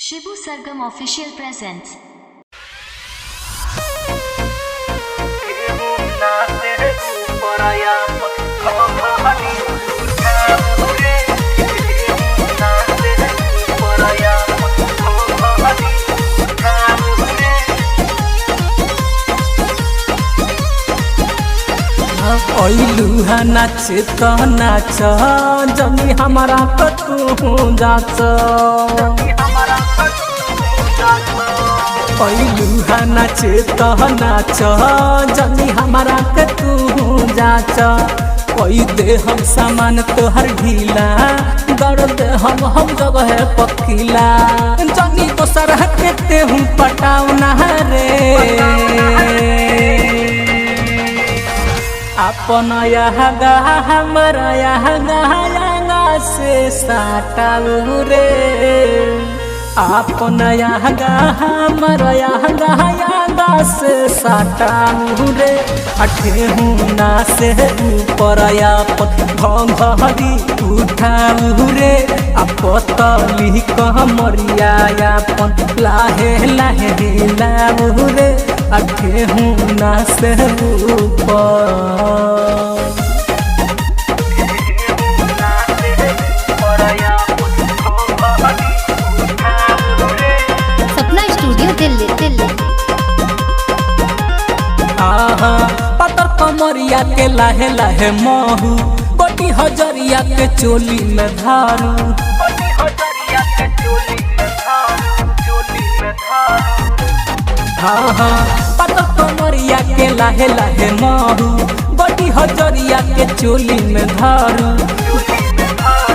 शिबू सरगम official presents. लूहा नाच तो नाच जमी हमारा तू जाच लूहा नाच तो नाच जमी हमारा तू जाच दे हम सामान तोहर ढीला दर्द हम जगह पकीला जनी तो सरह के हूँ पटाव रे अपन यहगा हमरा यहगा से साटाऊ रे अपन यहगा हमरा यहगा से साटाऊ रे अठेहू ना से ऊपर अपन घंघरी उठाऊ रे पतली कमरिया अपन लाहे लाहे हिलाऊ रे अठेहू ना से ऊपर। सपना स्टूडियो दिल्ली दिल्ली। पतर कमरिया के लाहे लाहे महू गोटी हजरिया के चोली में धारू पतर कमरिया के लाहे लाहे महू गोटी हजरिया के चोली में धारू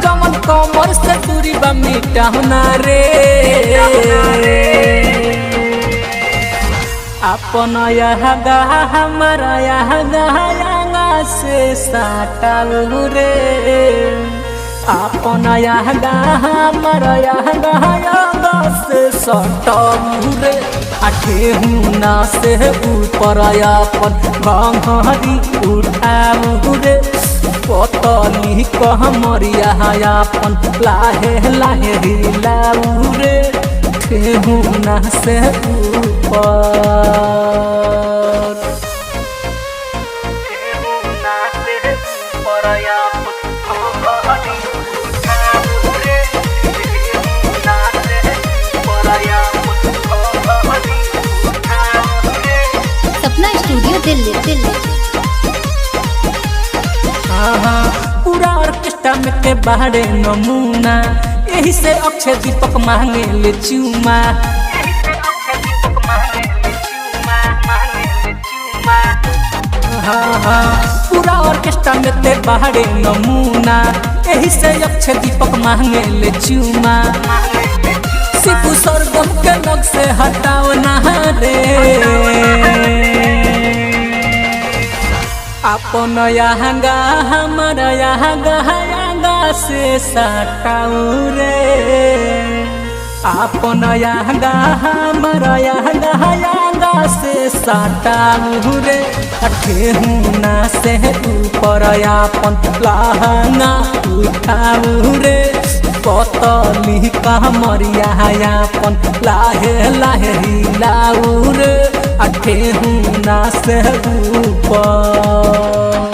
जमन कमर से दूरी बा मिटाना रे अपन यहगा हमरा यहगा से साटाऊ रे अपन यहगा हमरा यहगा से साटाऊ रे अठेहू ना से ऊपर अपन घंघरी उठाऊ रे पतली कमरिया अपन लाहे लाहे हिलाऊ रे ठेहू ना से ऊपर। सपना स्टूडियो दिल्ली दिल्ली। पूरा ऑर्केस्ट्रा में के बाहरे नमूना यही से अक्षय दीपक मांगे ले चूमा पूरा ऑर्केस्ट्रा में ते बाहरे नमूना यही से अक्षय दीपक मांगे ले चूमा शिबू सरगम के नग से हटाओ ना रे अपन यहगा हमरा यहगा से साटाऊ रे अपन यहगा हमरा यहगा से साटाऊ रे अठेहू ना से ऊपर अपन लहंगा उठाऊ रे पतली कमरिया अपन लाहे लाहे हिलाऊ रे अठेहू ना से ऊपर।